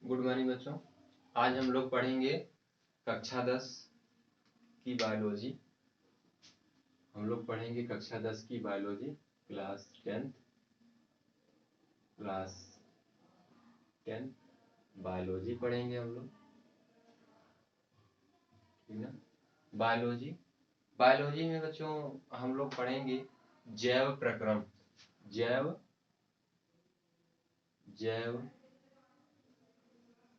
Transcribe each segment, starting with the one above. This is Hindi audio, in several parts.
गुड मॉर्निंग बच्चों। आज हम लोग पढ़ेंगे कक्षा 10 की बायोलॉजी। हम लोग पढ़ेंगे कक्षा 10 की बायोलॉजी, क्लास 10 बायोलॉजी पढ़ेंगे हम लोग, ठीक ना। बायोलॉजी बायोलॉजी में बच्चों हम लोग पढ़ेंगे जैव प्रक्रम, जैव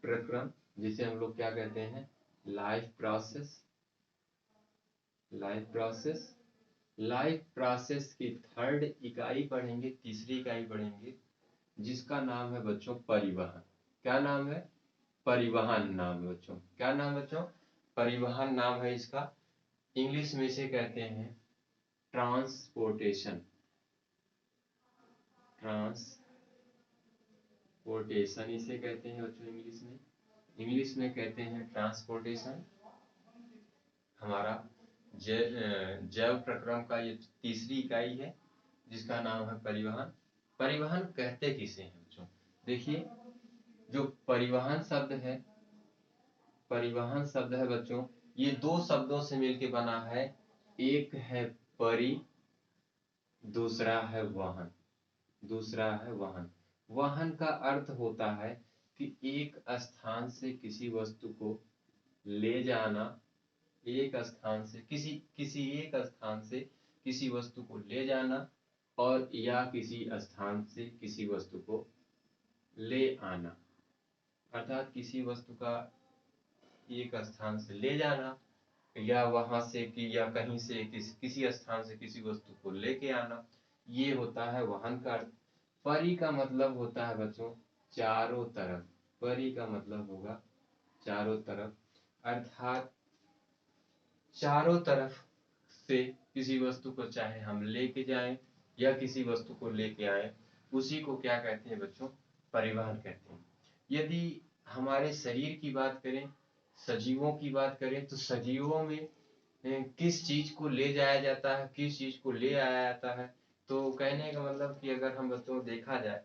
प्रक्रम जिसे हम लोग क्या कहते हैं, लाइफ प्रोसेस की थर्ड इकाई पढ़ेंगे, तीसरी इकाई पढ़ेंगे, जिसका नाम है बच्चों परिवहन। क्या नाम है? परिवहन नाम है बच्चों। क्या नाम है बच्चों? परिवहन नाम है इसका। इंग्लिश में इसे कहते हैं ट्रांसपोर्टेशन। इसे कहते हैं बच्चों इंग्लिश में कहते हैं ट्रांसपोर्टेशन। हमारा जैव प्रक्रम का ये तीसरी इकाई है, जिसका नाम है परिवहन। परिवहन कहते किसे हैं बच्चों? देखिए, जो परिवहन शब्द है बच्चों, ये दो शब्दों से मिलकर बना है। एक है परि, दूसरा है वाहन। वाहन का अर्थ होता है कि एक स्थान से किसी वस्तु को ले जाना, एक स्थान से किसी वस्तु को ले जाना, और या किसी स्थान से किसी वस्तु को ले आना। अर्थात किसी वस्तु का एक स्थान से ले जाना, या वहां से या कहीं से किसी स्थान से किसी वस्तु को लेके आना, ये होता है वाहन का अर्थ। परि का मतलब होता है बच्चों चारों तरफ। परि का मतलब होगा चारों तरफ, अर्थात चारों तरफ से किसी वस्तु को चाहे हम लेके जाएं या किसी वस्तु को लेके आए, उसी को क्या कहते हैं बच्चों? परिवहन कहते हैं। यदि हमारे शरीर की बात करें, सजीवों की बात करें, तो सजीवों में किस चीज को ले जाया जाता है, किस चीज को ले आया जाता है? तो कहने का मतलब कि अगर हम बच्चों देखा जाए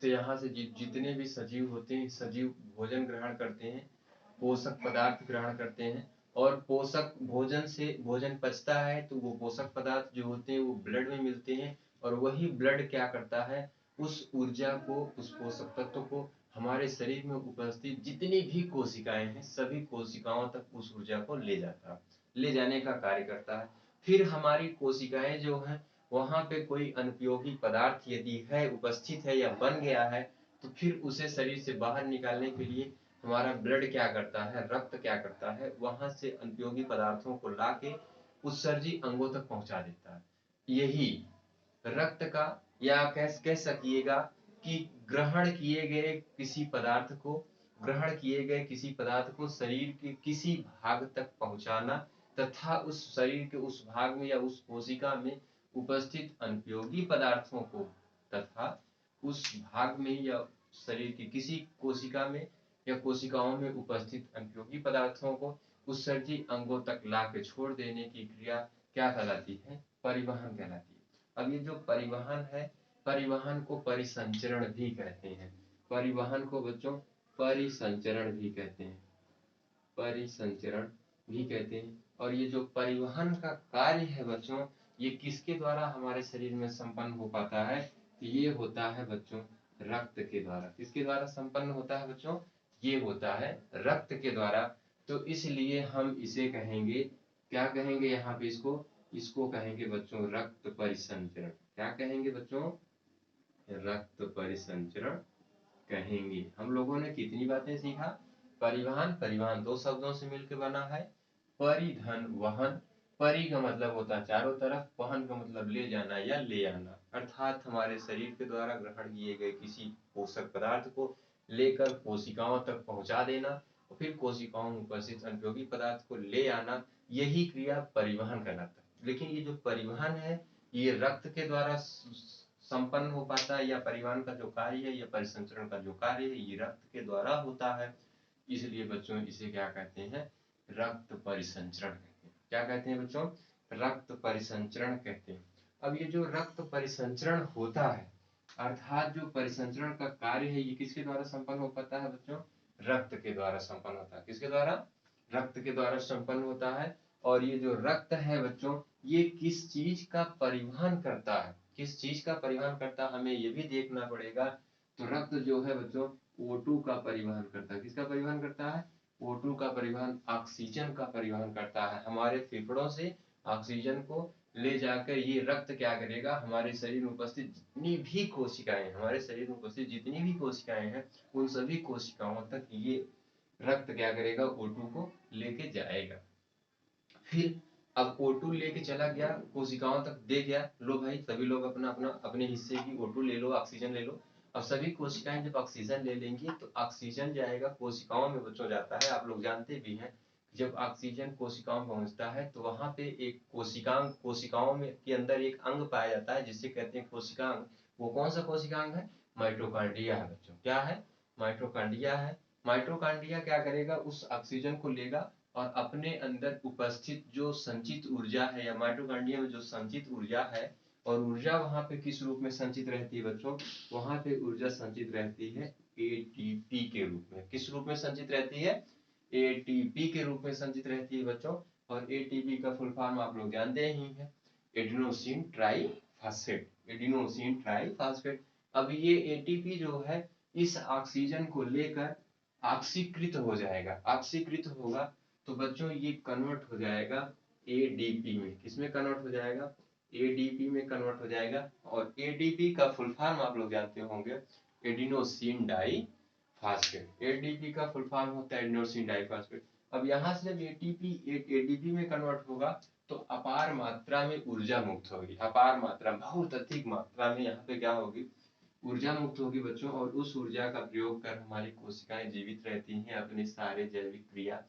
तो यहाँ से जितने भी सजीव होते हैं, सजीव भोजन ग्रहण करते हैं, पोषक पदार्थ ग्रहण करते हैं, और पोषक भोजन पचता है तो वो पोषक पदार्थ जो होते हैं वो ब्लड में मिलते हैं, और वही ब्लड क्या करता है, उस ऊर्जा को, उस पोषक तत्व को हमारे शरीर में उपस्थित जितनी भी कोशिकाएं हैं, सभी कोशिकाओं तक उस ऊर्जा को ले जाने का कार्य करता है। फिर हमारी कोशिकाएं जो हैं, वहां पे कोई अनुपयोगी पदार्थ यदि है, उपस्थित है या बन गया है, तो फिर उसे शरीर से बाहर निकालने के लिए हमारा ब्लड क्या करता है, रक्त क्या करता है, वहां से अनुपयोगी पदार्थों को लाके उत्सर्जी अंगों तक पहुंचा देता है। यही रक्त का, या कह सकिएगा कि ग्रहण किए गए किसी पदार्थ को शरीर के किसी भाग तक पहुंचाना, तथा उस शरीर के उस भाग में या उस कोशिका में उपस्थित अनुपयोगी पदार्थों को, तथा उस भाग में या शरीर की किसी कोशिका में या कोशिकाओं में उपस्थित अनुपयोगी पदार्थों को उत्सर्जी अंगों तक ला के छोड़ देने की क्रिया क्या कहलाती है? परिवहन कहलाती है। अब ये जो परिवहन है, परिवहन को परिसंचरण भी कहते हैं। परिवहन को बच्चों परिसंचरण भी कहते हैं। और ये जो परिवहन का कार्य है बच्चों, ये किसके द्वारा हमारे शरीर में संपन्न हो पाता है? ये होता है बच्चों रक्त के द्वारा। किसके द्वारा संपन्न होता है बच्चों? ये होता है रक्त के द्वारा। तो इसलिए हम इसे कहेंगे, क्या कहेंगे यहाँ पे? इसको कहेंगे बच्चों रक्त परिसंचरण। क्या कहेंगे बच्चों? रक्त परिसंचरण कहेंगे। हम लोगों ने कितनी बातें सीखा? परिवहन दो शब्दों से मिलकर बना है, परिधन वहन। परि का मतलब होता है चारों तरफ, वहन का मतलब ले जाना या ले आना, अर्थात हमारे शरीर के द्वारा ग्रहण किए गए किसी पोषक पदार्थ को लेकर कोशिकाओं तक पहुंचा देना, और फिर कोशिकाओं में उपस्थित अनुपयोगी पदार्थ को ले आना, यही क्रिया परिवहन कहलाता है। लेकिन ये जो परिवहन है, ये रक्त के द्वारा संपन्न हो पाता है, या परिवहन का जो कार्य है या परिसंचरण का जो कार्य है, ये रक्त के द्वारा होता है। इसलिए बच्चों इसे क्या कहते हैं? रक्त परिसंचरण कहते हैं। क्या कहते हैं बच्चों? रक्त परिसंचरण कहते हैं। अब ये जो रक्त परिसंचरण होता है, अर्थात जो परिसंचरण का कार्य है ये किसके द्वारा संपन्न हो पाता है बच्चों? रक्त के द्वारा संपन्न होता है। किसके द्वारा? रक्त के द्वारा संपन्न होता है। और ये जो रक्त है बच्चों, ये किस चीज का परिवहन करता है? किस चीज का परिवहन करता है हमें ये भी देखना पड़ेगा। तो रक्त जो है बच्चों O2 का परिवहन करता है। किसका परिवहन करता है? O2 का परिवहन, ऑक्सीजन का परिवहन करता है। हमारे फेफड़ों से ऑक्सीजन को ले जाकर ये रक्त क्या करेगा, हमारे शरीर में उपस्थित जितनी भी कोशिकाएं, हमारे शरीर में उपस्थित जितनी भी कोशिकाएं हैं उन सभी कोशिकाओं तक ये रक्त क्या करेगा, O2 को लेके जाएगा। फिर अब O2 लेके चला गया, कोशिकाओं तक दे गया, लो भाई सभी लोग अपना अपना अपने हिस्से की O2 ले लो, ऑक्सीजन ले लो। अब सभी कोशिकाएं जब ऑक्सीजन ले लेंगी तो ऑक्सीजन जाएगा कोशिकाओं में बच्चों जाता है। आप लोग जानते भी हैं जब ऑक्सीजन कोशिकाओं में पहुंचता है तो वहां पे एक कोशिकाओं में के अंदर एक अंग पाया जाता है जिससे कहते हैं कोशिकांग। वो कौन सा कोशिकांग है? माइटोकॉन्ड्रिया है बच्चों। क्या है? माइटोकॉन्ड्रिया है। माइटोकॉन्ड्रिया क्या करेगा, उस ऑक्सीजन को लेगा और अपने अंदर उपस्थित जो संचित ऊर्जा है या माइटोकॉन्ड्रिया में जो संचित ऊर्जा है, और ऊर्जा वहां पे किस रूप में संचित रहती है बच्चों? वहां पे ऊर्जा संचित रहती है एटीपी के रूप में। किस रूप में संचित रहती है? एटीपी के रूप में संचित रहती है बच्चों। और एटीपी का फुल फॉर्म आप लोग जानते ही हैं, एडिनोसिन ट्राईफॉस्फेट। Adenosine triphosphate. अब ये एटीपी जो है इस ऑक्सीजन को लेकर ऑक्सीकृत हो जाएगा। ऑक्सीकृत होगा तो बच्चों ये कन्वर्ट हो जाएगा एडीपी में। किसमें कन्वर्ट हो जाएगा? एडीपी में कन्वर्ट हो जाएगा। और एडीपी का फुल फॉर्म आप लोग जानते होंगे, एडिनोसिन डाईफॉस्फेट। एडीपी का फुल फॉर्म होता है एडिनोसिन डाईफॉस्फेट। अब यहाँ से जब एडीपी में कन्वर्ट होगा तो अपार मात्रा में ऊर्जा मुक्त होगी। अपार मात्रा, बहुत अधिक मात्रा में यहाँ पे क्या होगी, ऊर्जा मुक्त होगी बच्चों। और उस ऊर्जा का प्रयोग कर हमारी कोशिकाएं जीवित रहती हैं, अपने सारे जैविक क्रिया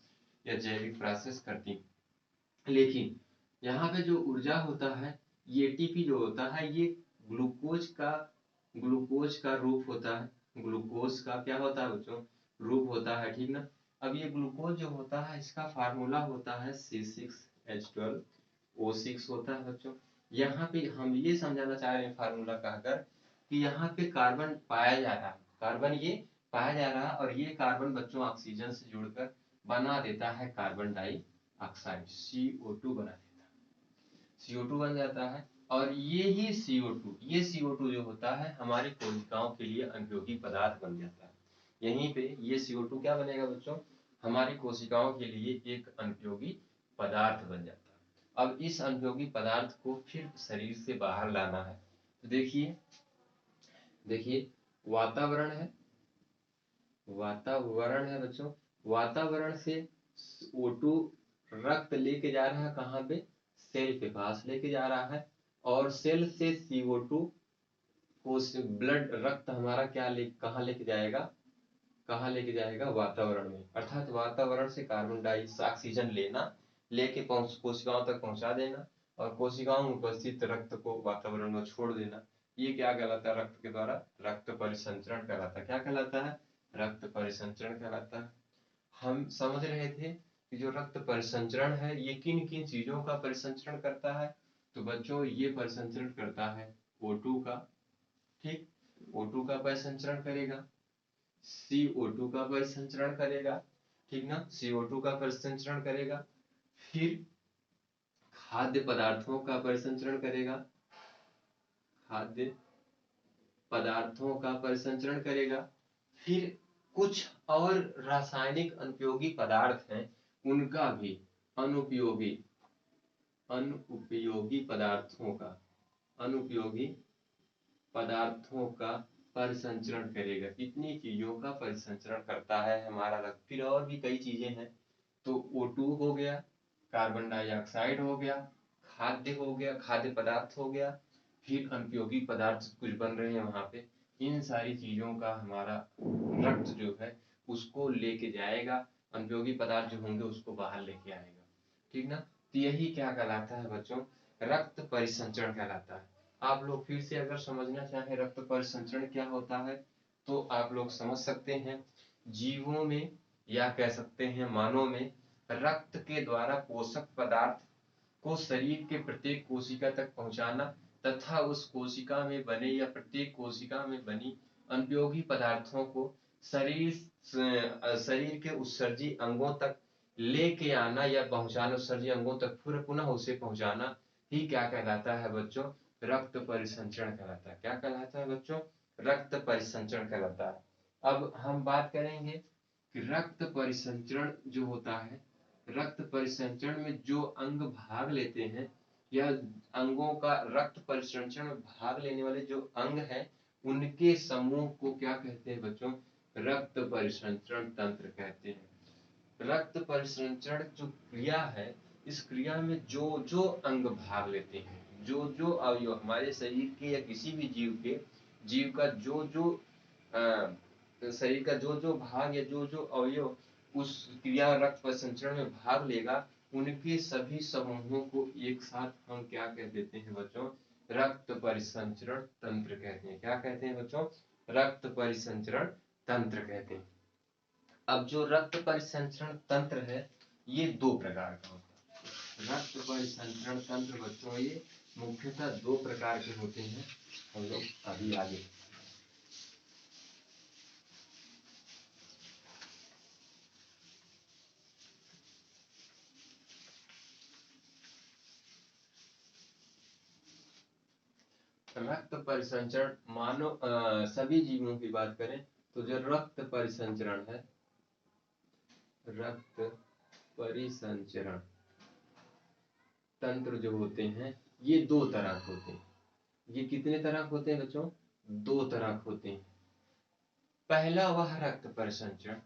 या जैविक प्रोसेस करती हैं। लेकिन यहाँ पे जो ऊर्जा होता है, ये एटीपी जो होता है ये ग्लूकोज का रूप होता है। ग्लूकोज का क्या होता है बच्चों? रूप होता है, ठीक ना। अब ये ग्लूकोज जो होता है इसका फार्मूला होता है C6H12O6 होता है बच्चों। यहाँ पे हम ये समझाना चाह रहे हैं फार्मूला कहकर कि यहाँ पे कार्बन पाया जा रहा है, कार्बन ये पाया जा रहा है, और ये कार्बन बच्चों ऑक्सीजन से जुड़कर बना देता है कार्बन डाइऑक्साइड, CO2 बना देता है। CO2 बन जाता है। और ये ही CO2 जो होता है हमारी कोशिकाओं के लिए अनुपयोगी पदार्थ बन जाता है। यहीं पे ये CO2 क्या बनेगा बच्चों? हमारी कोशिकाओं के लिए एक अनुपयोगी पदार्थ बन जाता है। अब इस अनुपयोगी पदार्थ को फिर शरीर से बाहर लाना है। तो देखिए देखिए वातावरण है, वातावरण है बच्चों। वातावरण से O2 रक्त लेके जा रहा है कहाँ पे? सेल के पास लेके जा रहा है। और सेल से CO2 को ब्लड रक्त हमारा क्या कहाँ लेके जाएगा? कहाँ लेके जाएगा? वातावरण में। अर्थात वातावरण से कार्बन डाइऑक्साइड ऑक्सीजन लेना, लेके कोशिकाओं तक पहुंचा देना, और कोशिकाओं में उपस्थित रक्त को वातावरण में छोड़ देना। ये क्या कहलाता है? रक्त के द्वारा रक्त परिसंचरण कहलाता है। क्या कहलाता है? रक्त परिसंचरण कहलाता है। हम समझ रहे थे कि जो रक्त परिसंचरण है ये किन किन चीजों का परिसंचरण करता है। तो बच्चों ये परिसंचरण करता है O2 का, ठीक, O2 का परिसंचरण करेगा, CO2 का परिसंचरण करेगा, ठीक ना, CO2 का परिसंचरण करेगा। फिर खाद्य पदार्थों का परिसंचरण करेगा, खाद्य पदार्थों का परिसंचरण करेगा। फिर कुछ और रासायनिक अनुपयोगी पदार्थ हैं उनका भी अनुपयोगी अनुपयोगी पदार्थों का परिसंचरण करेगा। इतनी चीजों का परिसंचरण करता है हमारा रक्त। फिर और भी कई चीजें हैं। तो O2 हो गया, कार्बन डाइऑक्साइड हो गया, खाद्य हो गया, खाद्य पदार्थ हो गया, फिर अनुपयोगी पदार्थ कुछ बन रहे हैं वहां पे। इन सारी चीजों का हमारा रक्त जो है उसको लेके जाएगा, अनुपयोगी पदार्थ जो होंगे उसको बाहर लेके आएगा, ठीक ना। तो यही क्या कहलाता है बच्चों? रक्त परिसंचरण कहलाता है। आप लोग फिर से अगर समझना चाहें रक्त परिसंचरण क्या होता है तो आप लोग समझ सकते हैं। जीवों में या कह सकते हैं मानव में रक्त के द्वारा पोषक पदार्थ को शरीर के प्रत्येक कोशिका तक पहुंचाना तथा उस कोशिका में बने या प्रत्येक कोशिका में बनी अनुपयोगी पदार्थों को शरीर के उत्सर्जी अंगों तक लेके आना या पहुंचाना, उत्सर्जी अंगों तक फिर पुनः उसे पहुंचाना ही क्या कहलाता है बच्चों? रक्त परिसंचरण कहलाता है। क्या कहलाता है बच्चों? रक्त परिसंचरण कहलाता है। अब हम बात करेंगे कि रक्त परिसंचरण जो होता है, रक्त परिसंचरण में जो अंग भाग लेते हैं या अंगों का रक्त परिसंचरण में भाग लेने वाले जो अंग हैं उनके समूह को क्या कहते हैं बच्चों? रक्त परिसंचरण तंत्र कहते हैं। रक्त परिसंचरण जो क्रिया है, इस क्रिया में जो जो अंग भाग लेते हैं, जो जो अवयव हमारे शरीर के या किसी भी जीव का जो जो शरीर का जो जो भाग या जो जो अवयव उस क्रिया रक्त परिसंचरण में भाग लेगा, उनके सभी समूहों को एक साथ हम क्या कह देते हैं बच्चों? रक्त परिसंचरण तंत्र कहते हैं। क्या कहते हैं बच्चों? रक्त परिसंचरण तंत्र कहते हैं। अब जो रक्त परिसंचरण तंत्र है ये दो प्रकार का होता है। रक्त परिसंचरण तंत्र बच्चों ये मुख्यतः दो प्रकार के होते हैं। हम लोग अभी आगे रक्त परिसंचरण मानव सभी जीवों की बात करें तो जो रक्त परिसंचरण है, रक्त परिसंचरण तंत्र जो होते हैं ये दो तरह के होते हैं। ये कितने तरह के होते हैं बच्चों? दो तरह के होते हैं। पहला वह रक्त परिसंचरण,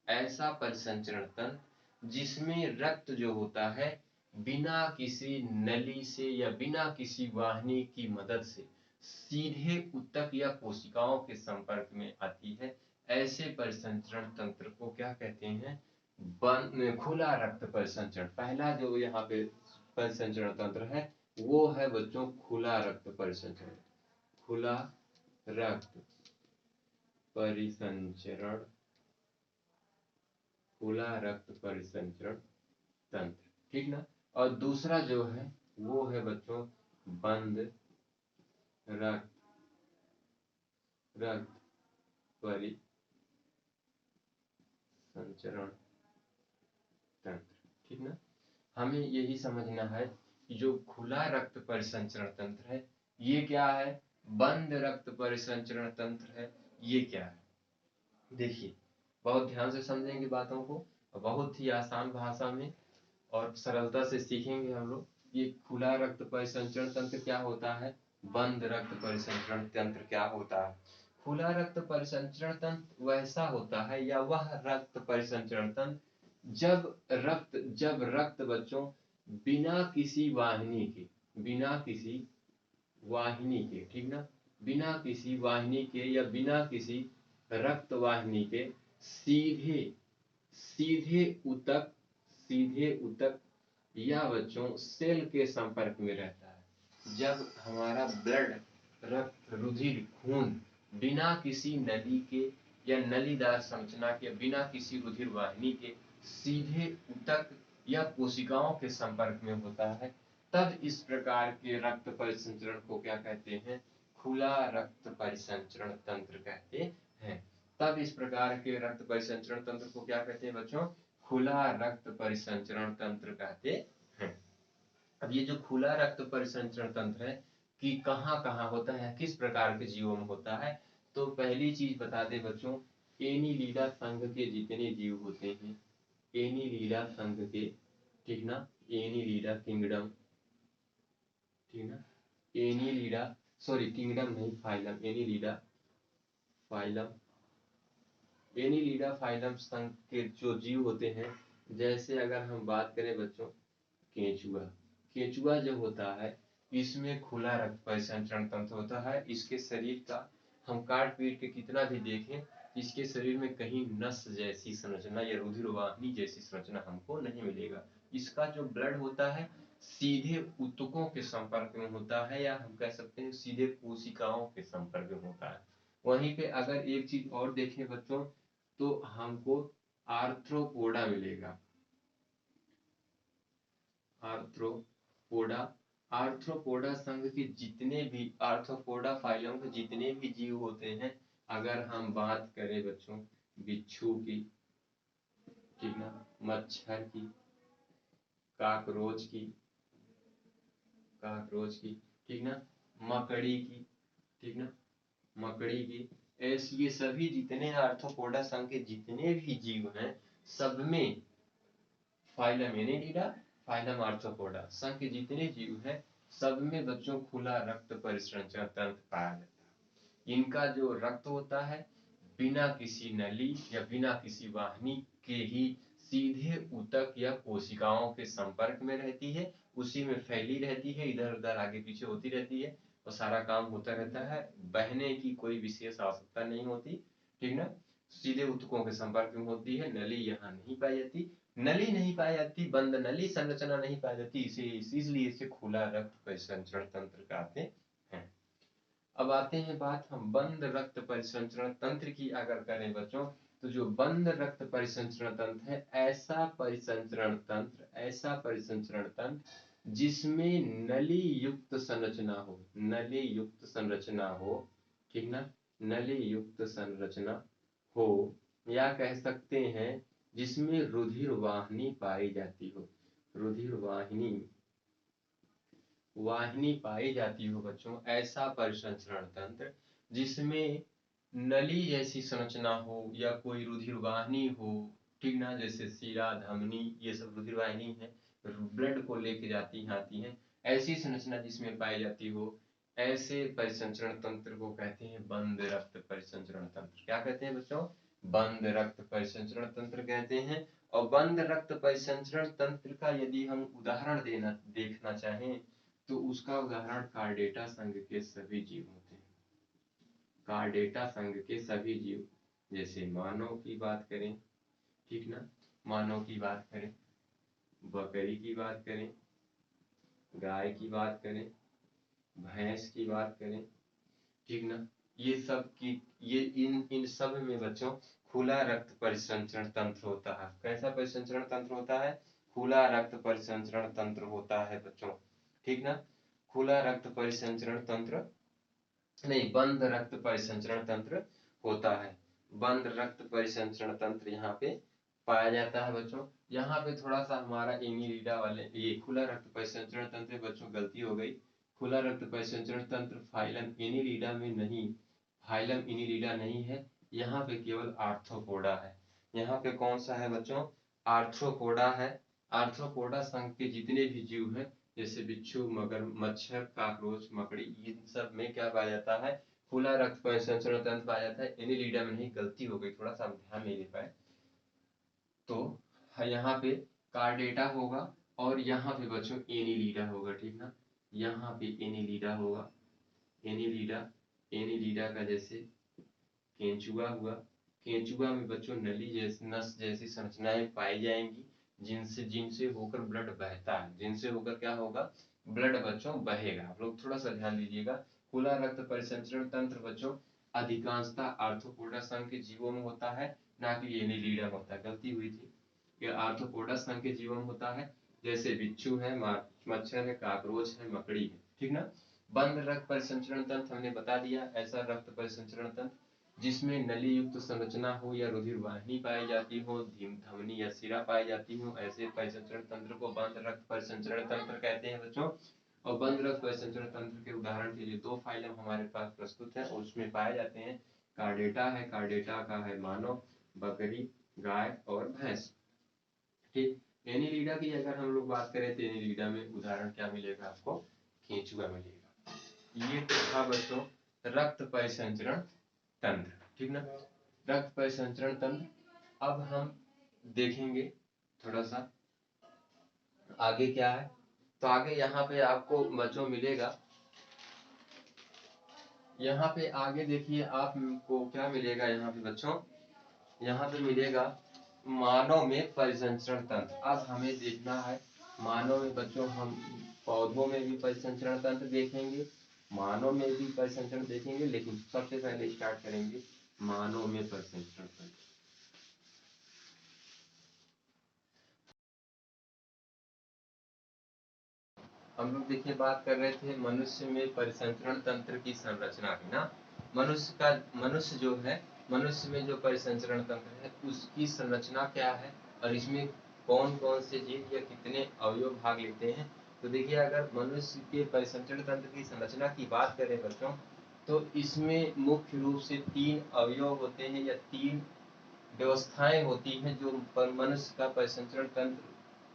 ऐसा परिसंचरण तंत्र जिसमें रक्त जो होता है बिना किसी नली से या बिना किसी वाहिनी की मदद से सीधे ऊतक या कोशिकाओं के संपर्क में आती है। ऐसे परिसंचरण तंत्र को क्या कहते हैं? खुला रक्त परिसंचरण। पहला जो यहाँ पे परिसंचरण तंत्र है वो है बच्चों खुला रक्त परिसंचरण। खुला रक्त परिसंचरण, खुला रक्त परिसंचरण तंत्र, ठीक ना। और दूसरा जो है वो है बच्चों बंद रक्त परिसंचरण तंत्र, ठीक ना। हमें यही समझना है कि जो खुला रक्त परिसंचरण तंत्र है ये क्या है, बंद रक्त परिसंचरण तंत्र है ये क्या है। देखिए बहुत ध्यान से समझेंगे बातों को, बहुत ही आसान भाषा में और सरलता से सीखेंगे हम लोग। ये खुला रक्त परिसंचरण तंत्र क्या होता है, बंद रक्त परिसंचरण तंत्र क्या होता है। खुला रक्त परिसंचरण तंत्र वैसा होता है या वह रक्त परिसंचरण तंत्र जब रक्त बच्चों बिना किसी वाहिनी के, बिना किसी वाहिनी के, ठीक ना, बिना किसी वाहिनी के या बिना किसी रक्त वाहिनी के सीधे सीधे ऊतक या बच्चों सेल के संपर्क में रहता है। जब हमारा ब्लड, रक्त, रुधिर, खून बिना किसी नली के या नलीदार संरचना के, बिना किसी रुधिर वाहिनी के सीधे ऊतक या कोशिकाओं के संपर्क में होता है, तब इस प्रकार के रक्त परिसंचरण को क्या कहते हैं, खुला रक्त परिसंचरण तंत्र कहते हैं। तब इस प्रकार के रक्त परिसंचरण तंत्र को क्या कहते हैं बच्चों, खुला रक्त परिसंचरण तंत्र कहते हैं। अब ये जो खुला रक्त परिसंचरण तंत्र है कि कहाँ कहाँ होता है, किस प्रकार के जीवों में होता है, तो पहली चीज बता दे बच्चों, एनीलिडा संघ के जितने जीव होते हैं, एनीलिडा संघ के, ठीक ना, एनीलिडा किंगडम, ठीक ना, एनीलिडा, सॉरी किंगडम नहीं, phylum, Annelida phylum, Annelida phylum संघ के जो जीव होते हैं, जैसे अगर हम बात करें बच्चों केंचुआ, केंचुआ जो होता है इसमें खुला रक्त परिसंचरण तंत्र होता है। इसके शरीर का हम काट पीट के कितना भी देखें, इसके शरीर में कहीं नस जैसी संरचना या रुधिर वाहिनी जैसी संरचना हमको नहीं मिलेगा। इसका जो ब्लड होता है सीधे ऊतकों के संपर्क में होता है, या हम कह सकते हैं सीधे कोशिकाओं के संपर्क में होता है। वहीं पे अगर एक चीज और देखें बच्चों तो हमको आर्थ्रोपोडा मिलेगा, आर्थ्रोपोडा आर्थ्रोपोडा संघ के जितने भी आर्थ्रोपोडा फाइलम के जितने भी जीव होते हैं, अगर हम बात करें बच्चों बिच्छू की, ठीक ना, मच्छर की, काकरोच की, ठीक ना, मकड़ी की, ठीक ना, मकड़ी की, ऐसे ये सभी जितने आर्थ्रोपोडा संघ के जितने भी जीव हैं, सब में फाइलम एनेलिडा, फाइलम आर्थ्रोपोडा संघ के जितने जीव हैं, सब में बच्चों खुला रक्त परिसंचरण तंत्र पाया जाता है। इनका जो रक्त होता है बिना किसी नली या बिना किसी वाहिनी के ही सीधे ऊतक या कोशिकाओं के संपर्क में रहती है, उसी में फैली रहती है, इधर उधर आगे पीछे होती रहती है और सारा काम होता रहता है, बहने की कोई विशेष आवश्यकता नहीं होती, ठीक ना। सीधे ऊतकों के संपर्क में होती है, नली यहाँ नहीं पाई जाती, नली नहीं पाई जाती, बंद नली संरचना नहीं पाई जाती, इसलिए इसे खुला रक्त परिसंचरण तंत्र कहते हैं। अब आते हैं बात हम बंद रक्त परिसंचरण तंत्र की अगर करें बच्चों, तो जो बंद रक्त परिसंचरण तंत्र है, ऐसा परिसंचरण तंत्र जिसमें नली युक्त संरचना हो, ठीक ना, नली युक्त संरचना हो, या कह सकते हैं जिसमें रुधिर वाहिनी पाई जाती हो, रुधिर वाहिनी पाई जाती हो बच्चों, ऐसा परिसंचरण तंत्र जिसमें नली जैसी संरचना हो या कोई रुधिर वाहिनी हो, ठीक ना, जैसे शिरा, धमनी, ये सब रुधिर वाहिनी है, ब्लड को लेके जाती हैं, ऐसी संरचना जिसमें पाई जाती हो, ऐसे परिसंचरण तंत्र को कहते हैं बंद रक्त परिसंचरण तंत्र। क्या कहते हैं बच्चों? बंद रक्त परिसंचरण तंत्र कहते हैं। और बंद रक्त परिसंचरण तंत्र का यदि हम उदाहरण देखना चाहें तो उसका उदाहरण कार्डेटा संघ के सभी जीव होते हैं। कार्डेटा संघ के सभी जीव, जैसे मानव की बात करें, ठीक ना, मानव की बात करें, बकरी की बात करें, गाय की बात करें, भैंस की बात करें, ठीक ना, ये सब की ये इन सब में बच्चों खुला रक्त परिसंचरण तंत्र होता है। कैसा परिसंचरण तंत्र होता है? खुला रक्त परिसंचरण तंत्र होता है बच्चों, ठीक ना। खुला रक्त परिसंचरण तंत्र नहीं, बंद रक्त परिसंचरण तंत्र होता है। बंद रक्त परिसंचरण तंत्र यहाँ पे पाया जाता है बच्चों। यहाँ पे थोड़ा सा हमारा एनिलिडा वाले ये खुला रक्त परिसंचरण तंत्र बच्चों गलती हो गई। खुला रक्त परिसंचरण तंत्र फाइलम एनिलिडा में नहीं, फाइलम एनिलिडा नहीं है, यहाँ पे केवल आर्थ्रोपोडा है। यहाँ पे कौन सा है बच्चों? आर्थ्रोपोडा है। आर्थ्रोपोडा संघ के जितने भी जीव हैं, जैसे बिच्छू, मगर, मच्छर, काकरोच, मकड़ी, इन सब में क्या पाया जाता है? खुला रक्त परिसंचरण तंत्र पाया जाता है। एनिलिडा में नहीं, गलती हो गई, थोड़ा सा ध्यान नहीं दे पाए। तो यहाँ पे कार्डेटा होगा और यहाँ पे बच्चों एनिलिडा होगा, ठीक ना। यहाँ पे एनिलिडा होगा, एनिलिडा का जैसे केंचुआ हुआ, केंचुआ में बच्चों नली जैसी नस जैसी संरचनाएं पाई जाएंगी, जिनसे होकर ब्लड बहता है, जिनसे होकर क्या होगा? ब्लड बच्चों बहेगा। आप लोग थोड़ा सा ध्यान दीजिएगा। खुला रक्त परिसंचरण तंत्र बच्चों अधिकांशतः आर्थ्रोपोडा संघ के जीवों में होता है, ना कि एनिलिडा में होता है। गलती हुई थी, यह आर्थ्रोपोडा संघ के जीवों में होता है, जैसे बिच्छू है, मच्छर है, काकरोच है, मकड़ी है, ठीक ना। बंद रक्त परिसंचरण तंत्र हमने बता दिया, ऐसा रक्त परिसंचरण तंत्र जिसमें नली युक्त संरचना हो या रुधिर वाहिनी पाई जाती हो, धमनी या शिरा पाई जाती हो, ऐसे परिसंचरण तंत्र को बंद रक्त परिसंचरण तंत्र कहते हैं बच्चों। और बंद रक्त परिसंचरण तंत्र के उदाहरण के लिए दो फाइलम हमारे पास प्रस्तुत है और उसमें पाए जाते हैं। कार्डेटा है, कार्डेटा का है मानव, बकरी, गाय और भैंस, ठीक। एनिलिडा की अगर हम लोग बात करें तो एनिलिडा में उदाहरण क्या मिलेगा आपको? केंचुआ मिलेगा। ये तो था बच्चों रक्त परिसंचरण तंत्र, ठीक ना, रक्त परिसंचरण तंत्र। अब हम देखेंगे थोड़ा सा आगे क्या है। तो आगे यहाँ पे आपको बच्चों मिलेगा, यहाँ पे आगे देखिए आपको क्या मिलेगा यहाँ पे बच्चों, यहाँ पे मिलेगा मानव में परिसंचरण तंत्र। अब हमें देखना है मानव में बच्चों, हम पौधों में भी परिसंचरण तंत्र देखेंगे, मानव में भी परिसंचरण देखेंगे, लेकिन सबसे पहले स्टार्ट करेंगे मानव में परिसंचरण तंत्र। हम लोग देखिए बात कर रहे थे मनुष्य में परिसंचरण तंत्र की संरचना की ना। मनुष्य जो है, मनुष्य में जो परिसंचरण तंत्र है उसकी संरचना क्या है और इसमें कौन कौन से जीव या कितने अवयव भाग लेते हैं। तो देखिए अगर मनुष्य के परिसंचरण तंत्र की संरचना की बात करें बच्चों, तो इसमें मुख्य रूप से 3 अवयव होते हैं या 3 व्यवस्थाएं होती हैं जो मनुष्य का परिसंचरण तंत्र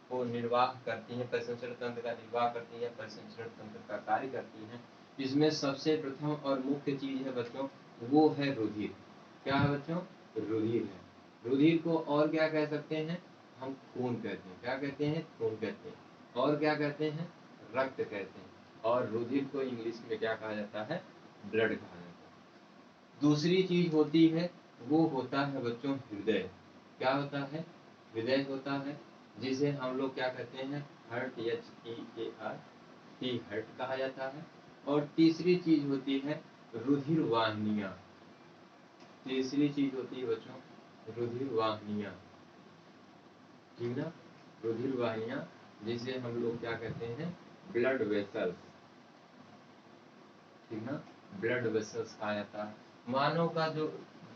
को निर्वाह करती हैं, परिसंचरण तंत्र का निर्वाह करती हैं, परिसंचरण तंत्र का कार्य करती हैं। इसमें सबसे प्रथम और मुख्य चीज है बच्चों, वो है रुधिर। क्या है बच्चों? रुधिर है। रुधिर को और क्या कह सकते हैं हम? खून कहते हैं। क्या कहते हैं? खून कहते हैं। और क्या कहते हैं? रक्त कहते हैं। और रुधिर को इंग्लिश में क्या कहा जाता है? ब्लड कहा जाता है। दूसरी चीज होती है, वो होता है बच्चों हृदय। क्या होता है? हृदय होता है, जिसे हम लोग क्या कहते हैं? हार्ट, HEART, हार्ट कहा जाता है। और तीसरी चीज होती है रुधिर वाहिनियां। तीसरी चीज होती है बच्चों रुधिर वाहिनियां, ठीक ना? रुधिर वाहिनियां, जिसे हम लोग क्या कहते हैं? ब्लड वेसल्स, ठीक ना? ब्लड वेसल्स कहा जाता है। मानव का जो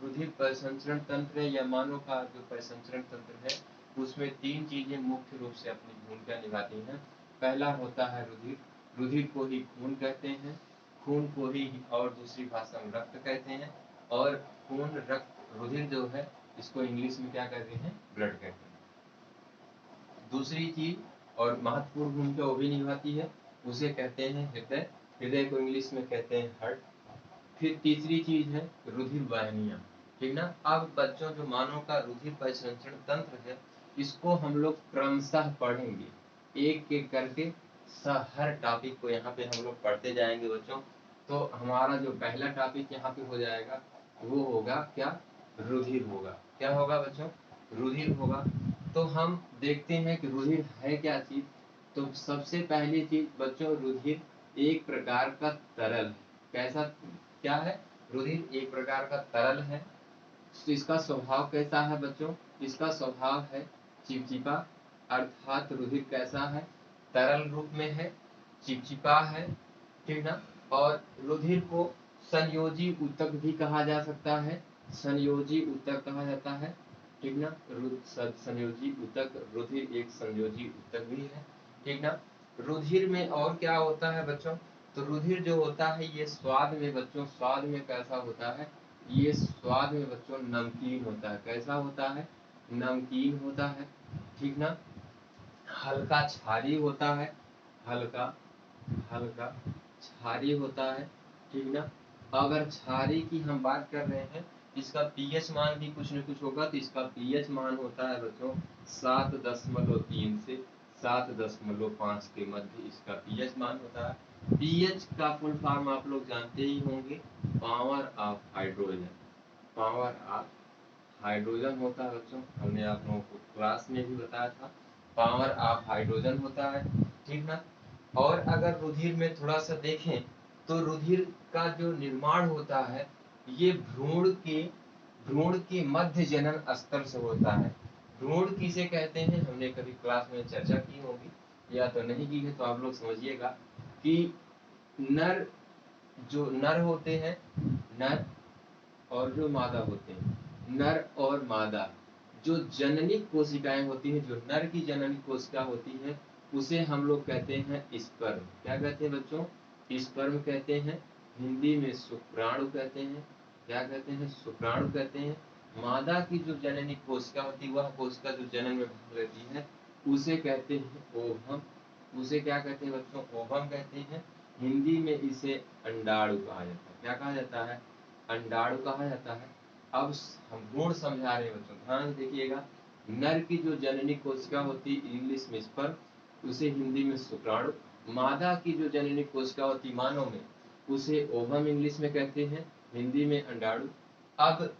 रुधिर परिसंचरण तंत्र है या मानव का जो परिसंचरण तंत्र है, उसमें 3 चीजें मुख्य रूप से अपनी भूमिका निभाती हैं। पहला होता है रुधिर। रुधिर को ही खून कहते हैं, खून को ही और दूसरी भाषा में रक्त कहते हैं। और खून, रक्त, रुधिर जो है इसको इंग्लिश में क्या कहते हैं? ब्लड कहते हैं। दूसरी चीज और महत्वपूर्ण भूमिका वो भी निभाती है, उसे कहते हैं हृदय। हृदय को इंग्लिश में कहते हैं हार्ट। फिर तीसरी चीज है रुधिर वाहिनियां, ठीक ना? अब बच्चों जो मानव का रुधिर परिसंचरण तंत्र है, इसको हम लोग क्रमशः पढ़ेंगे, एक एक करके हर टॉपिक को यहाँ पे हम लोग पढ़ते जाएंगे बच्चों। तो हमारा जो पहला टॉपिक यहाँ पे हो जाएगा वो होगा क्या? रुधिर होगा। क्या होगा बच्चों? रुधिर होगा। तो हम देखते हैं कि रुधिर है क्या चीज। तो सबसे पहली चीज बच्चों, रुधिर एक प्रकार का तरल है। कैसा? क्या है? रुधिर एक प्रकार का तरल है। तो इसका स्वभाव कैसा है बच्चों? इसका स्वभाव है चिपचिपा। अर्थात रुधिर कैसा है? तरल रूप में है, चिपचिपा है, ठीक ना? और रुधिर को संयोजी ऊतक भी कहा जा सकता है। संयोजी ऊतक कहा जाता है, ठीक ना? संयोजी ऊतक, रुधिर एक संयोजी ऊतक भी है, ठीक ना? रुधिर में और क्या होता है बच्चों? तो रुधिर जो होता है ये स्वाद में बच्चों, स्वाद में कैसा होता है? ये स्वाद में बच्चों नमकीन होता है। कैसा होता है? नमकीन होता है, ठीक ना? हल्का क्षारीय होता है, हल्का हल्का क्षारीय होता है, ठीक ना? अगर क्षारीय की हम बात कर रहे हैं, इसका पीएच मान भी कुछ न कुछ होगा। तो इसका पीएच मान होता है बच्चों 7.3 से 7.5 के मध्य इसका पीएच मान होता है। पीएच का फुल फॉर्म आप लोग जानते ही होंगे, power of hydrogen. Power of hydrogen होता है बच्चों, हमने आप लोगों को क्लास में भी बताया था। पावर ऑफ हाइड्रोजन होता है, ठीक ना? और अगर रुधिर में थोड़ा सा देखें, तो रुधिर का जो निर्माण होता है ये भ्रूण के मध्य जनन स्तर से होता है। भ्रूण किसे कहते हैं हमने कभी क्लास में चर्चा की होगी, या तो नहीं की है तो आप लोग समझिएगा कि नर, जो नर होते हैं, नर और जो मादा होते हैं, नर और मादा, जो जननी कोशिकाएं होती हैं, जो नर की जननी कोशिका होती है, उसे हम लोग कहते हैं स्पर्म। क्या कहते हैं बच्चों? स्पर्म कहते हैं। हिंदी में शुक्राणु कहते हैं। क्या कहते हैं? शुक्राणु कहते हैं। मादा की जो जननी कोशिका होती है, वह कोशिका जो जनन में भाग लेती है, उसे कहते हैं ओवम। उसे क्या कहते हैं बच्चों? ओवम कहते हैं। हिंदी में इसे अंडाणु कहा जाता है। क्या कहा जाता है? अंडाणु कहा जाता है। अब हम गुण समझा रहे हैं बच्चों, ध्यान देखिएगा। नर की जो जननी कोशिका होती है इंग्लिश में स्पर्म, उसे हिंदी में शुक्राणु। मादा की जो जननी कोशिका होती मानव में, उसे ओवम इंग्लिश में कहते हैं, हिंदी में अंडाणु। अब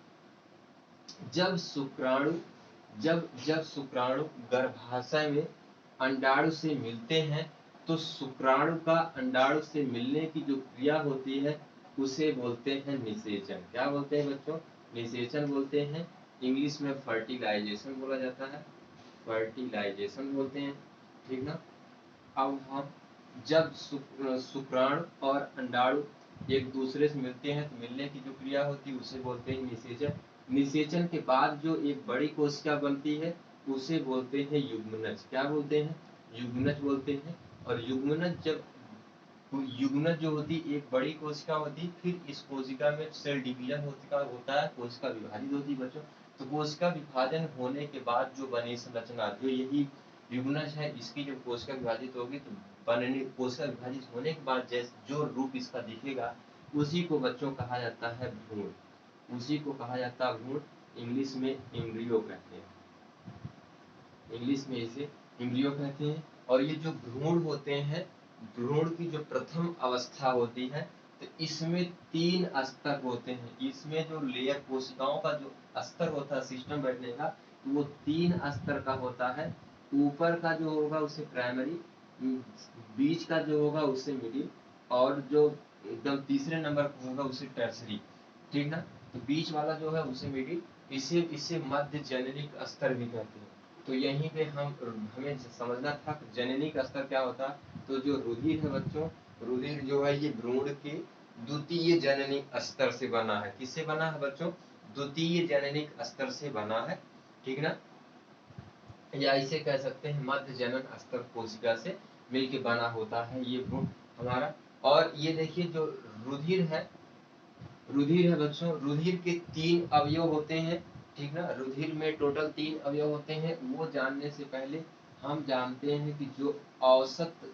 जब शुक्राणु जब शुक्राणु गर्भाशय में अंडाणु से मिलते हैं, तो शुक्राणु का अंडाणु से मिलने की जो क्रिया होती है उसे बोलते हैं निषेचन। क्या बोलते हैं बच्चों? निषेचन बोलते हैं। इंग्लिश में फर्टिलाइजेशन बोला जाता है, फर्टिलाइजेशन बोलते हैं, ठीक ना? अब हम जब शुक्राणु और अंडाणु एक दूसरे से मिलते हैं तो मिलने की जो क्रिया होती है उसे बोलते हैं निषेचन। निषेचन के बाद जो एक बड़ी कोशिका बनती है उसे बोलते हैं युग्मनज। क्या बोलते हैं? युग्मनज बोलते हैं। और युग्मनज जब युग्मनज जो होती एक बड़ी कोशिका होती, फिर इस कोशिका में सेल डिवीजन होता है, कोशिका विभाजित होती है बच्चों। तो कोशिका विभाजन होने के बाद जो बनी संरचना जो यही युग्मनज है, इसकी जब कोशिका विभाजित होगी तो बनने कोशिका विभाजित होने के बाद जैसे जो रूप इसका दिखेगा उसी को बच्चों कहा जाता है भ्रूण। उसी को कहा जाता है भ्रूण। इंग्लिश में एम्ब्रियो कहते हैं। इंग्लिश में इसे एम्ब्रियो कहते हैं। और ये जो भ्रूण होते हैं, भ्रूण की जो प्रथम अवस्था होती है तो इसमें 3 स्तर होते हैं। इसमें जो लेयर कोशिकाओं का जो स्तर होता है सिस्टम बैठने का, तो वो 3 स्तर का होता है। ऊपर का जो होगा उसे प्राइमरी, बीच का जो होगा उसे मिडिल, और जो एकदम तीसरे नंबर पर होगा उसे टर्सरी। ठीक ना? तो बीच वाला जो है उसे मिडिल, इसे मध्य जननिक स्तर भी कहते हैं। तो यहीं पे हमें समझना था कि जननिक स्तर क्या होता है। तो जो रुधिर है बच्चों, रुधिर जो है ये भ्रूण के द्वितीय जननिक स्तर से बना है। किससे बना है बच्चों? द्वितीय जननिक स्तर से बना है। ठीक ना? या इसे कह सकते हैं मध्य जनन स्तर कोशिका से मिलके बना होता है ये भ्रूण हमारा। और ये देखिए जो रुधिर है, रुधिर है बच्चों, रुधिर के 3 अवयव होते हैं। ठीक ना? रुधिर में टोटल 3 अवयव होते हैं। वो जानने से पहले हम जानते हैं कि जो औसत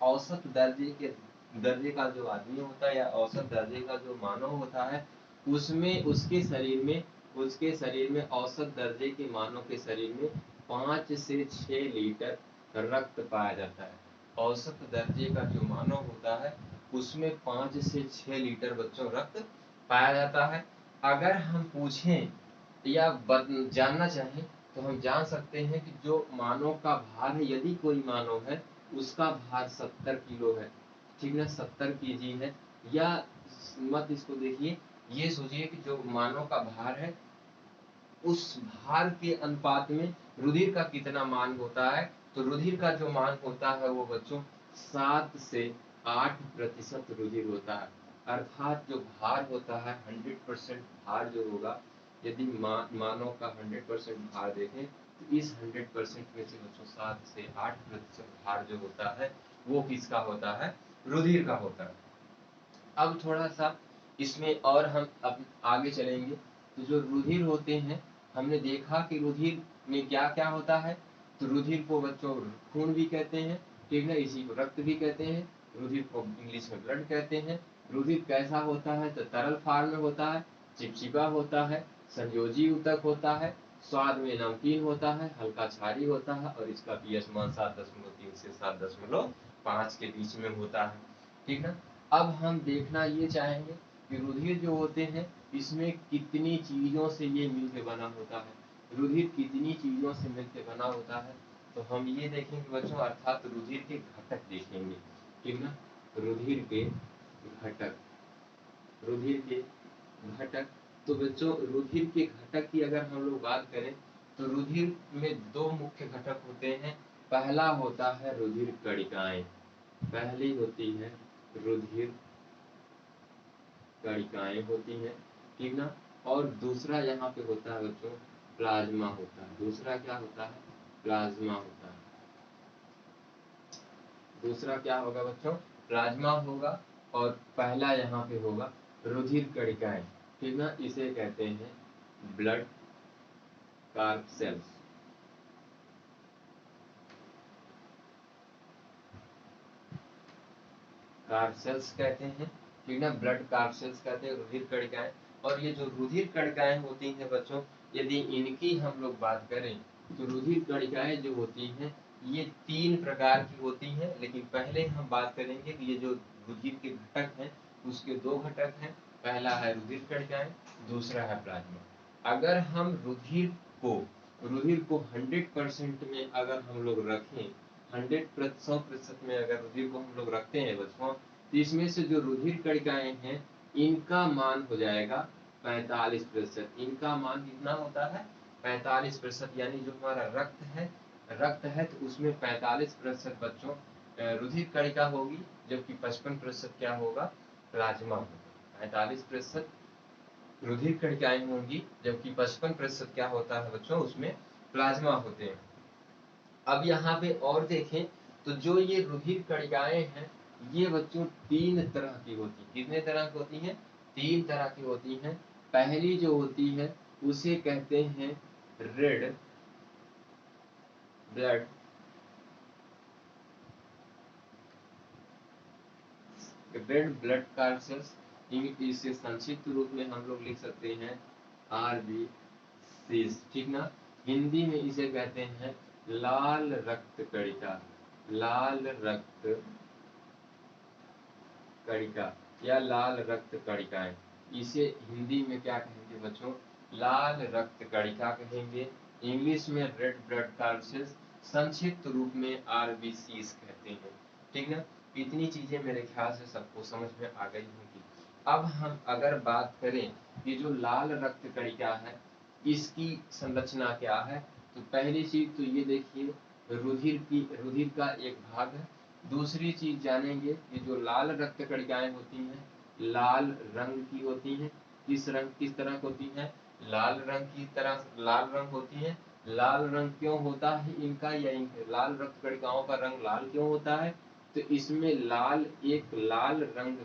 औसत दर्जे का जो आदमी होता है या औसत दर्जे का जो मानव होता है, उसमें उसके शरीर में औसत दर्जे के मानव के शरीर में 5 से 6 लीटर रक्त पाया जाता है। औसत दर्जे का जो मानव होता है उसमें 5 से 6 लीटर बच्चों रक्त पाया जाता है। अगर हम पूछें या जानना चाहें तो हम जान सकते हैं कि जो मानव का भार है, यदि कोई मानव है उसका भार 70 किलो है। ठीक ना? 70 केजी है। या मत इसको देखिए, ये सोचिए कि जो मानव का भार है उस भार के अनुपात में रुधिर का कितना मान होता है। तो रुधिर का जो मान होता है वो बच्चों 7 से 8% रुधिर होता है। अर्थात जो भार होता है 100% भार जो होगा, यदि मानव का 100% भार देखें तो इस 100% में से बच्चों 7 से 8% भार जो होता है वो किसका होता है? रुधिर का होता है। अब थोड़ा सा इसमें और हम अब आगे चलेंगे। तो जो रुधिर होते हैं, हमने देखा कि रुधिर में क्या क्या होता है। तो रुधिर को बच्चों खून भी कहते हैं। ठीक है? इसी को रक्त भी कहते हैं। रुधिर को इंग्लिश में ब्लड कहते हैं। रुधिर कैसा होता है? तो तरल फार्म में होता है, चिपचिपा होता है, संयोजी ऊतक होता है, स्वाद में नमकीन होता है, हल्का क्षारीय होता है, और इसका पीएच मान 7.3 से 7.5 के बीच में होता है। ठीक है? अब हम देखना ये चाहेंगे कि रुधिर जो होते हैं इसमें कितनी चीजों से ये मिलकर बना होता है। रुधिर कितनी चीजों से मिलकर बना होता है तो हम ये देखेंगे बच्चों, अर्थात रुधिर के घटक देखेंगे। ठीक ना? रुधिर के घटक, रुधिर के घटक। तो बच्चों रुधिर के घटक की अगर हम लोग बात करें तो रुधिर में 2 मुख्य घटक होते हैं। पहला होता है रुधिर कणिकाएं। पहली होती है रुधिर कणिकाएं होती हैं। ठीक ना? और दूसरा यहाँ पे होता है बच्चों प्लाज्मा होता है। दूसरा क्या होता है? प्लाज्मा होता है। दूसरा क्या होगा बच्चों? प्लाज्मा होगा। और पहला यहाँ पे होगा रुधिर कणिकाएं। ठीक ना? इसे कहते हैं blood corpuscles. Corpuscles कहते हैं। ठीक ना? ब्लड कार्प सेल्स कहते हैं रुधिर कणिकाएं। और ये जो रुधिर कणिकाएं होती हैं बच्चों, यदि इनकी हम लोग बात करें तो रुधिर कणिकाएं जो होती हैं ये 3 प्रकार की होती हैं। लेकिन पहले हम बात करेंगे कि ये जो रुधिर के घटक हैं उसके 2 घटक हैं। पहला है रुधिर कणिकाएं, दूसरा है प्लाज्मा। अगर हम रुधिर को 100% में अगर हम लोग रखें, 100% में अगर रुधिर को हम लोग रखते हैं बच्चों, तो इसमें से जो रुधिर कणिकाएं हैं इनका मान हो जाएगा 45%। इनका मान कितना होता है? 45%। यानी जो हमारा रक्त है तो उसमें 45% बच्चों रुधिर कणिका होगी, जबकि 55% क्या होगा, प्लाज्मा होगा। 45% रुधिर कणिकाएं होंगी, जबकि 55% क्या होता है बच्चों, उसमें प्लाज्मा होते हैं। अब यहाँ पे और देखें तो जो ये रुधिर कणिकाएं हैं ये बच्चों 3 तरह की होती हैं। कितने तरह की होती हैं, 3 तरह की होती हैं। पहली जो होती है उसे कहते हैं रेड ब्लड कार्सेल्स, इसे संक्षिप्त रूप में हम लोग लिख सकते हैं आरबीसीज, ठीक ना। हिंदी में इसे कहते हैं लाल रक्त कणिका, लाल रक्त कणिका या लाल रक्त कणिकाएं। इसे हिंदी में क्या कहेंगे बच्चों, लाल रक्त कणिका कहेंगे। इंग्लिश में रेड ब्लड कार्सेल्स, संक्षिप्त रूप में आरबीसीज कहते हैं, ठीक ना। इतनी चीजें मेरे ख्याल से सबको समझ में आ गई होंगी। अब हम अगर बात करें कि जो लाल रक्त कणिका है इसकी संरचना क्या है, तो पहली चीज तो ये देखिए रुधिर का एक भाग है। दूसरी चीज जानेंगे कि जो लाल रक्त कणिकाएं होती हैं लाल रंग की होती हैं। किस तरह की होती हैं, लाल रंग की तरह लाल रंग होती हैं। लाल रंग क्यों होता है इनका, या लाल रक्त कणिकाओं का रंग लाल क्यों होता है, तो इसमें एक लाल रंग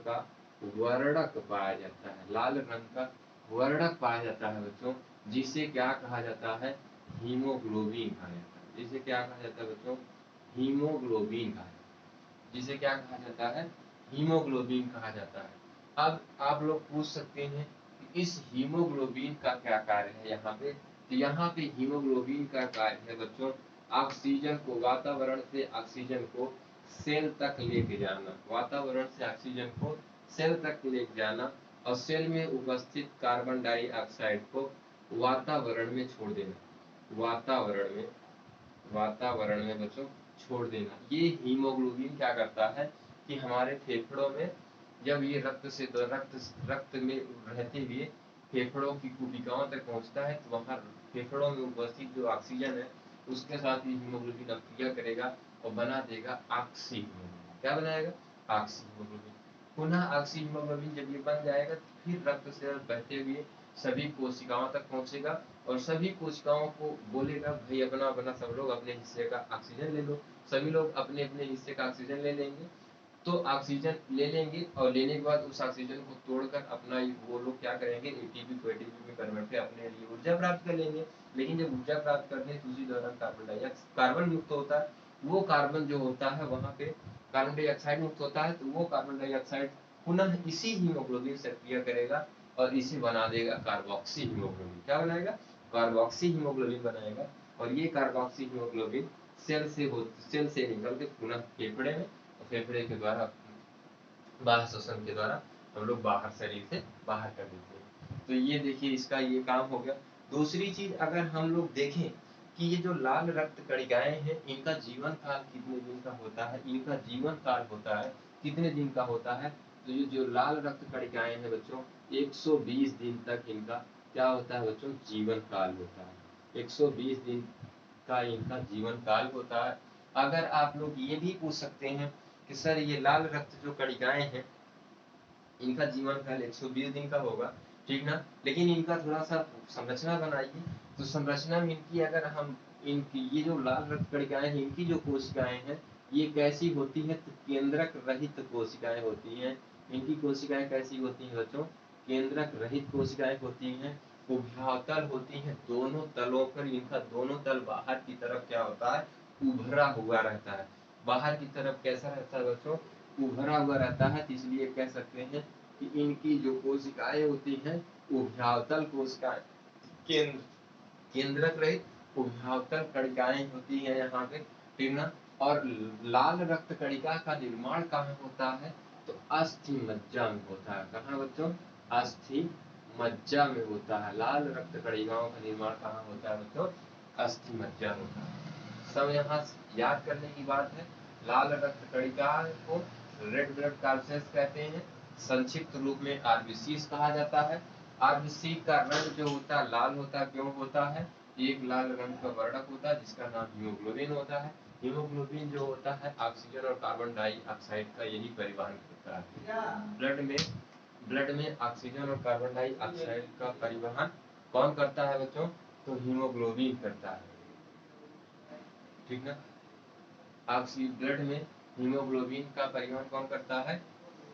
का वर्णक पाया जाता है, लाल रंग का वर्णक पाया जाता है बच्चों, जिसे क्या कहा जाता है, हीमोग्लोबिन कहा जाता है। जिसे क्या कहा जाता है बच्चों, हीमोग्लोबिन कहा जाता है। जिसे क्या कहा जाता है, हीमोग्लोबिन कहा जाता है। अब आप लोग पूछ सकते हैं कि इस हीमोग्लोबिन का क्या कार्य है यहाँ पे, तो यहाँ पे हीमोग्लोबिन का कार्य है बच्चों ऑक्सीजन को, वातावरण से ऑक्सीजन को सेल तक लेके जाना, वातावरण से ऑक्सीजन को सेल तक लेके जाना और सेल में उपस्थित कार्बन डाइऑक्साइड को वातावरण में छोड़ देना, वातावरण में बच्चों छोड़ देना। ये हीमोग्लोबिन क्या करता है कि हमारे फेफड़ों में जब ये रक्त में रहते हुए फेफड़ों की कुटिकाओं तक पहुंचता है तो वहां फेफड़ों में उपस्थित जो ऑक्सीजन है उसके साथ ही हीमोग्लोबिन क्रिया करेगा और बना देगा ऑक्सी हीमोग्लोबिन। क्या बनाएगा, ऑक्सी हीमोग्लोबिन। पुनः ऑक्सी हीमोग्लोबिन जब ये बन जाएगा तो फिर रक्त से बहते हुए सभी कोशिकाओं तक पहुंचेगा और सभी कोशिकाओं को बोलेगा भाई अपना अपना सब लोग अपने हिस्से का ऑक्सीजन ले लो। सभी लोग अपने अपने हिस्से का ऑक्सीजन ले लेंगे, तो ऑक्सीजन ले लेंगे और लेने के बाद उस ऑक्सीजन को तोड़कर अपना वो लोग क्या करेंगे, एटीपी को एटीपी में कन्वर्ट कर अपने लिए ऊर्जा प्राप्त कर लेंगे। लेकिन जब ऊर्जा प्राप्त करते हैं तो उसी दौरान कार्बन मुक्त होता है। वो कार्बन जो होता है वहां पे कार्बन डाइऑक्साइड मुक्त होता है, तो वो कार्बन डाइऑक्साइड पुनः इसी हीमोग्लोबिन से क्रिया करेगा और इसे बना देगा कार्बोक्सी हीमोग्लोबिन। क्या बनाएगा, कार्बोक्सी हीमोग्लोबिन बनाएगा। और ये कार्बोक्सी हीमोग्लोबिन सेल से निकल के पुनः फेफड़े में, फेफड़े के द्वारा बाह्य श्वसन के द्वारा हम लोग बाहर शरीर से बाहर कर देते हैं। तो ये देखिए इसका ये काम हो गया। दूसरी चीज अगर हम लोग देखें कि ये जो लाल रक्त कणिकाएं हैं इनका जीवन काल कितने दिन का होता है, इनका जीवन काल होता है कितने दिन का होता है, तो ये जो लाल रक्त कणिकाएं हैं बच्चों 120 दिन तक इनका क्या होता है बच्चों, जीवन काल होता है। 120 दिन का इनका जीवन काल होता है। अगर आप लोग ये भी पूछ सकते हैं कि सर ये लाल रक्त जो कणिकाएं हैं इनका जीवन काल 120 दिन का होगा, ठीक ना, लेकिन इनका थोड़ा सा संरचना बनाइए। तो संरचना में इनकी अगर हम इनकी ये जो लाल रक्त कणिकाएं हैं इनकी जो कोशिकाएं हैं ये कैसी होती है, तो केंद्रक रहित कोशिकाएं होती हैं। इनकी कोशिकाएं कैसी होती हैं बच्चों, केंद्रक रहित कोशिकाएं होती हैं, उभयतल होती हैं। दोनों तलों पर इनका दोनों तल बाहर की तरफ क्या होता है, उभरा हुआ रहता है। बाहर की तरफ कैसा रहता है बच्चों, उभरा हुआ रहता है। तो इसलिए कह सकते हैं कि इनकी जो कोशिकाएं होती हैं उभयतल कोशिकाएं, केंद्रक रहित उभयतल कणिकाएं होती हैं यहाँ पे, ठीक ना। और लाल रक्त कणिका का निर्माण कहाँ होता है, तो अस्थि मज्जा में होता है। कहाँ बच्चों, अस्थि मज्जा में होता है। लाल रक्त कणिकाओं का निर्माण कहाँ होता है बच्चों, अस्थि मज्जा में होता है। सब यहाँ याद करने की बात है। लाल रक्त कणिका को रेड ब्लड कार्सेल्स कहते हैं, संक्षिप्त रूप में आरबीसीज कहा जाता है। आरबीसी का रंग जो होता है लाल होता है, क्यों होता है, एक लाल रंग का वर्णक होता है जिसका नाम हीमोग्लोबिन होता है। हीमोग्लोबिन जो होता है ऑक्सीजन और कार्बन डाइऑक्साइड का यही परिवहन करता है। ब्लड में ऑक्सीजन और कार्बन डाइऑक्साइड का परिवहन कौन करता है बच्चों? तो हीमोग्लोबिन करता है, ठीक ना। ब्लड में हीमोग्लोबिन का परिवहन कौन करता है?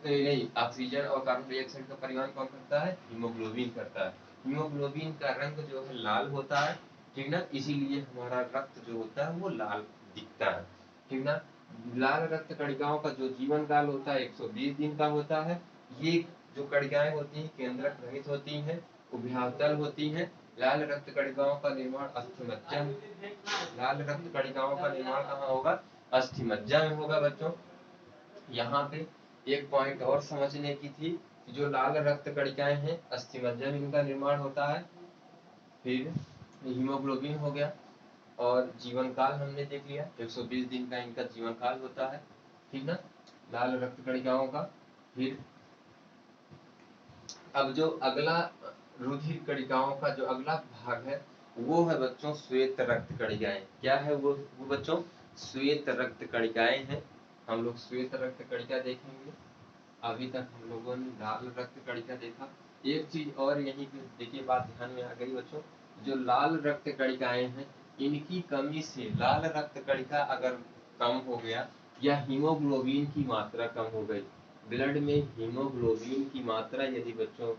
नहीं, ऑक्सीजन और कार्बन डाइऑक्साइड का परिवहन कौन करता है? हीमोग्लोबिन करता है। हीमोग्लोबिन का रंग जो है लाल होता है, ठीक ना, इसीलिए हमारा रक्त जो होता है वो लाल दिखता है, ठीक ना। लाल रक्त कणिकाओं का जो जीवन काल होता है 120 दिन का होता है। ये जो कणिकाएं होती हैं केंद्रक रहित होती हैं, उभयतल होती हैं। लाल रक्त कणिकाओं का निर्माण अस्थिमज्जा लाल रक्त कणिकाओं का निर्माण कहाँ होगा? अस्थिमज्जा में होगा बच्चों। यहाँ पे एक पॉइंट और समझने की थी, जो लाल रक्त कणिकाएं हैं अस्थिमज्जा में इनका निर्माण होता है। फिर हीमोग्लोबिन हो गया, और जीवन काल हमने देख लिया 120 दिन का इनका जीवन काल होता है, ठीक ना, लाल रक्त कणिकाओं का। फिर अब जो अगला रुधिर कणिकाओं का जो अगला भाग है वो है बच्चों श्वेत रक्त कणिकाएं। क्या है वो बच्चों? श्वेत रक्त कणिकाएं हैं। हम लोग श्वेत रक्त कणिका देखेंगे। अभी तक हम लोगों ने लाल रक्त कणिका देखा। एक चीज और यहीं पे देखिए, बात ध्यान में आ गई बच्चों, जो लाल रक्त कणिकाएं हैं इनकी कमी से लाल रक्त कणिका अगर कम हो गया या हीमोग्लोबिन की मात्रा कम हो गई, ब्लड में हीमोग्लोबिन की मात्रा यदि बच्चों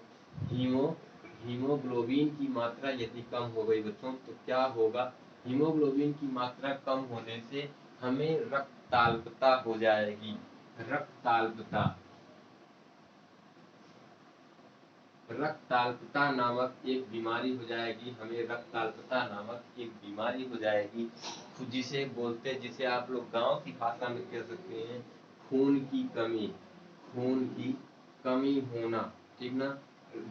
हीमोग्लोबिन की मात्रा यदि कम हो गई बच्चों, तो क्या होगा? हीमोग्लोबिन की मात्रा कम होने से हमें रक्ताल्पता हो जाएगी। रक्ताल्पता नामक एक बीमारी हो जाएगी, हमें रक्ताल्पता नामक एक बीमारी हो जाएगी, जिसे आप लोग गांव की भाषा में कह सकते हैं खून की कमी होना, ठीक ना।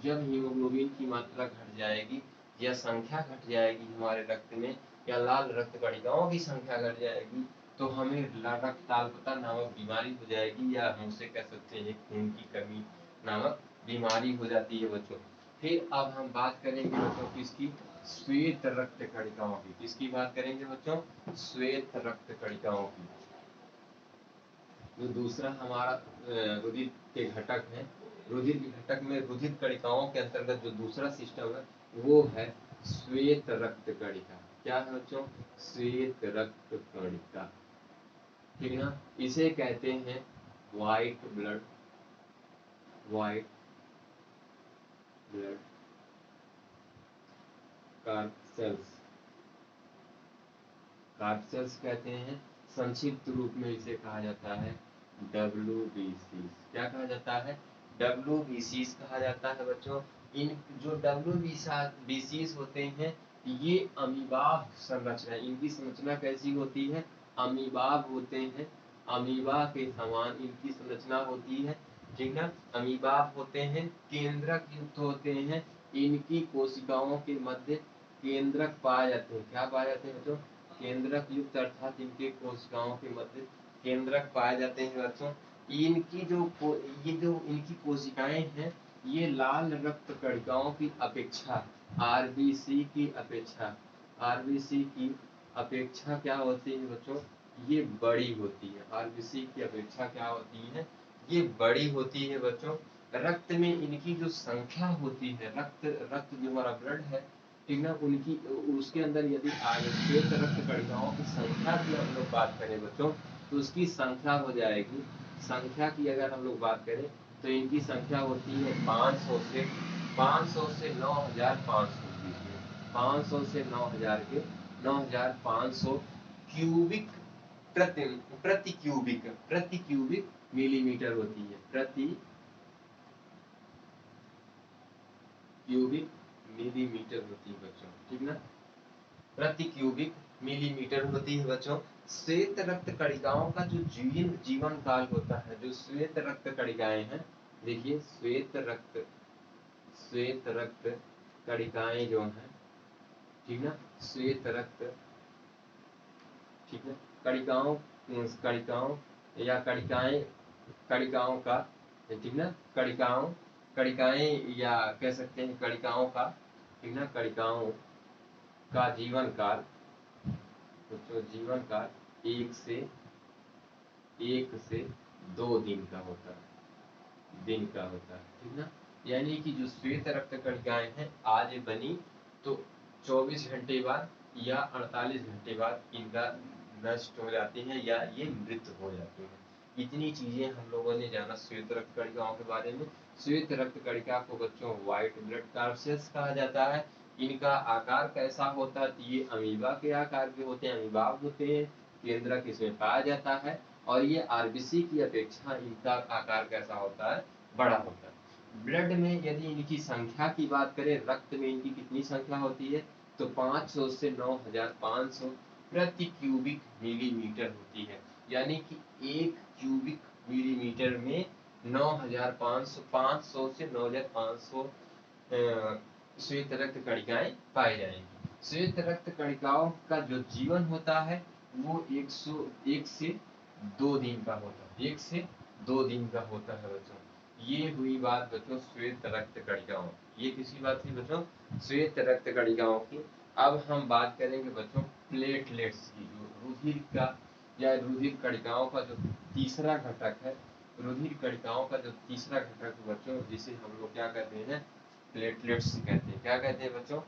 जब हीमोग्लोबिन की मात्रा घट जाएगी या संख्या घट जाएगी हमारे रक्त में, या लाल रक्त कणिकाओं की संख्या घट जाएगी, तो हमें रक्ताल्पता नामक बीमारी हो जाएगी, या हम उसे कह सकते हैं खून की कमी नामक बीमारी हो जाती है बच्चों। फिर अब हम बात करेंगे बच्चों किसकी? श्वेत रक्त कणिकाओं की। किसकी बात करेंगे बच्चों? श्वेत रक्त कणिकाओं की। जो दूसरा हमारा रुधिर के घटक है, रुधिर के घटक में रुधिर कणिकाओं के अंतर्गत जो दूसरा सिस्टम है वो है श्वेत रक्त कणिका। क्या है बच्चों? श्वेत रक्त कणिका, ठीक ना। इसे कहते हैं व्हाइट ब्लड कार्पसेल्स कहते हैं। संक्षिप्त रूप में इसे कहा जाता है WBC। क्या कहा जाता है? WBC कहा जाता है बच्चों। इन जो WBC होते हैं ये अमीबाग संरचना, इनकी संरचना कैसी होती है? अमीबाग होते हैं, अमीबा के समान इनकी संरचना होती है, ठीक ना। अमीबाग होते हैं, केंद्रक युक्त होते हैं, इनकी कोशिकाओं के मध्य केंद्रक पाए जाते हैं। क्या पाए जाते हैं बच्चों? केंद्रक युक्त, अर्थात इनके कोशिकाओं के मध्य केंद्रक पाए जाते हैं बच्चों। ये जो इनकी कोशिकाएं हैं ये लाल रक्त कणिकाओं की अपेक्षा आरबीसी की अपेक्षा क्या होती है बच्चों? ये बड़ी होती है। आरबीसी की अपेक्षा क्या होती है? ये बड़ी होती है बच्चों। रक्त में इनकी जो संख्या होती है, रक्त जो हमारा ब्लड है, ठीक ना, उनकी उसके अंदर यदि श्वेत रक्त कणिकाओं की संख्या की हम लोग बात करें बच्चों, तो उसकी संख्या हो जाएगी, संख्या की अगर हम लोग बात करें तो इनकी संख्या होती है 500 से 9500, 500 से 9000 के 9500 क्यूबिक प्रति क्यूबिक मिलीमीटर होती है। प्रति क्यूबिक मिलीमीटर होती है बच्चों, ठीक ना, प्रति क्यूबिक मिलीमीटर होती है बच्चों। श्वेत रक्त कणिकाओं का जो जीवन काल होता है, जो श्वेत रक्त कणिकाएं हैं, देखिए श्वेत रक्त कणिकाएं जो हैं, ठीक ना, श्वेत रक्त, ठीक है, कणिकाओं या कणिकाओं का, ठीक ना, कणिकाएं या कह सकते हैं कणिकाओं का, ठीक ना, कणिकाओं का जीवन काल एक से 2 दिन का होता है, ठीक ना। यानी कि जो श्वेत रक्त कणिकाएं हैं आज बनी तो 24 घंटे बाद या 48 घंटे बाद इनका नष्ट हो जाती हैं या ये मृत हो जाती हैं। इतनी चीजें हम लोगों ने जाना श्वेत रक्त कणिकाओं के बारे में। श्वेत रक्त कणिका को बच्चों व्हाइट ब्लड कार्सेल्स कहा जाता है। इनका आकार कैसा होता है? ये अमीबा के आकार के होते हैं, अमीबाब होते हैं। केंद्रक इसमें पाया जाता है और ये आरबीसी की अपेक्षा इनका आकार कैसा होता है? बड़ा होता है। ब्लड में यदि इनकी संख्या की बात करें, रक्त में इनकी कितनी संख्या होती है? तो 500 से 9500 प्रति क्यूबिक मिलीमीटर होती है। यानी कि 1 क्यूबिक मिलीमीटर में 500 से 9500 श्वेत रक्त कणिकाएं पाई जाएंगी। श्वेत रक्त कणिकाओं का जो जीवन होता है वो 1 से 2 दिन का होता है, 1 से 2 दिन का होता है बच्चों। ये हुई बात बच्चों श्वेत रक्त कणिकाओं, ये किसकी बात थी बच्चों? श्वेत रक्त कणिकाओं की। अब हम बात करेंगे बच्चों प्लेटलेट्स की, जो रुधिर का या रुधिर कणिकाओं का जो तीसरा घटक है। रुधिर कणिकाओं का जो तीसरा घटक बच्चों, जिसे हम लोग क्या कहते हैं? प्लेटलेट्स कहते हैं। क्या कहते हैं बच्चों?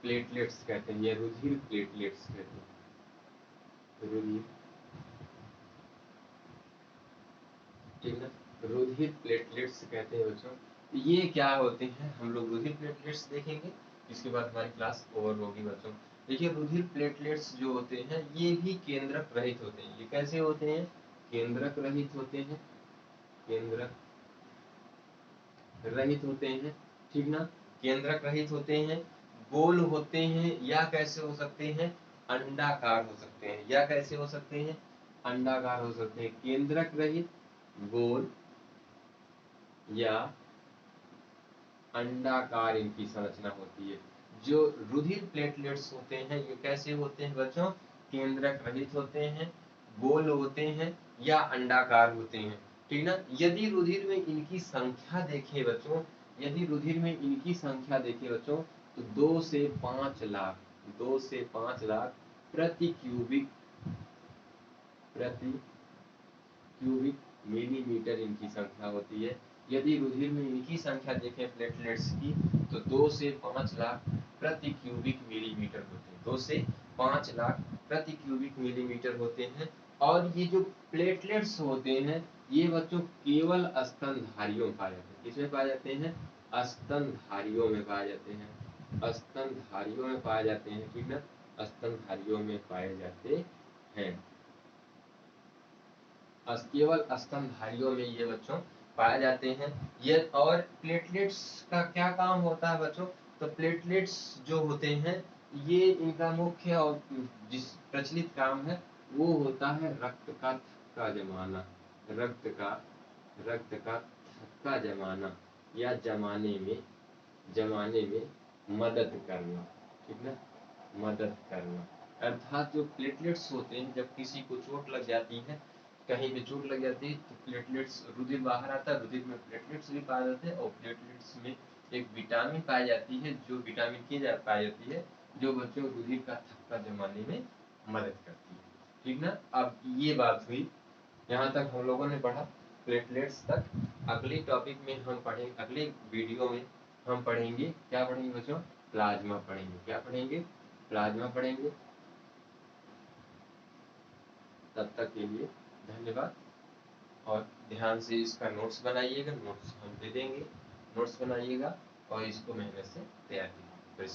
प्लेटलेट्स कहते हैं, या रुधिर प्लेटलेट्स कहते हैं। रुधिर, ठीक ना, रुधिर प्लेटलेट्स कहते हैं बच्चों। ये क्या होते हैं? हम लोग रुधिर प्लेटलेट्स देखेंगे, इसके बाद हमारी क्लास ओवर होगी बच्चों। देखिए रुधिर प्लेटलेट्स जो होते हैं ये भी केंद्रक रहित होते हैं। ये कैसे होते हैं? केंद्रक रहित होते हैं, केंद्रक रहित होते हैं, ठीक ना। केंद्रक रहित होते हैं, गोल होते हैं, या कैसे हो सकते हैं? अंडाकार हो सकते हैं। या कैसे हो सकते हैं? अंडाकार हो सकते हैं। केंद्रक रहित, गोल या अंडाकार इनकी संरचना होती है। जो रुधिर प्लेटलेट्स होते हैं ये कैसे होते हैं बच्चों? केंद्रक रहित होते हैं, गोल होते हैं या अंडाकार होते हैं, ठीक ना। यदि रुधिर में इनकी संख्या देखें बच्चों, यदि रुधिर में इनकी संख्या देखें बच्चों, तो 2 से 5 लाख, 2 से 5 लाख प्रति क्यूबिक मिलीमीटर इनकी संख्या होती है। यदि रुधिर में इनकी संख्या देखें प्लेटलेट्स की, तो 2 से 5 लाख प्रति क्यूबिक मिलीमीटर होते हैं। 2 से 5 लाख प्रति क्यूबिक मिलीमीटर होते हैं। और ये जो प्लेटलेट्स होते हैं ये बच्चों केवल स्तनधारियों में पाए जाते हैं। किसमें पाए जाते हैं? स्तनधारियों में पाए जाते हैं, स्तनधारियों में पाए जाते हैं, ठीक ना। स्तनधारियों में पाए जाते हैं, केवल स्तनधारियों में ये बच्चों पाए जाते हैं। ये और प्लेटलेट्स का क्या काम होता है बच्चों? तो प्लेटलेट्स जो होते हैं ये इनका मुख्य और जिस प्रचलित काम है वो होता है रक्त का थक्का जमाना, रक्त का थक्का जमाना या जमाने में मदद करना, ठीक ना, मदद करना। अर्थात जो प्लेटलेट्स होते हैं जब किसी को चोट लग जाती है, कहीं भी चोट लग जाती है तो प्लेटलेट्स, रुधिर बाहर आता है, रुधिर में प्लेटलेट्स भी पाए जाते हैं और प्लेटलेट्स में एक विटामिन पाई जाती है, जो विटामिन के पाई जाती है, जो बच्चों रुधिर का थक्का जमाने में मदद करती है, ठीक ना। अब ये बात हुई, यहाँ तक हम लोगों ने पढ़ा प्लेटलेट्स तक। अगले टॉपिक में हम पढ़ेंगे, अगले वीडियो में हम पढ़ेंगे, क्या पढ़ेंगे बच्चों? प्लाज्मा पढ़ेंगे। क्या पढ़ेंगे? प्लाज्मा पढ़ेंगे। तब तक के लिए धन्यवाद और ध्यान से इसका नोट्स बनाइएगा, नोट्स हम दे देंगे, नोट्स बनाइएगा और इसको मेहनत से तैयार कीजिए।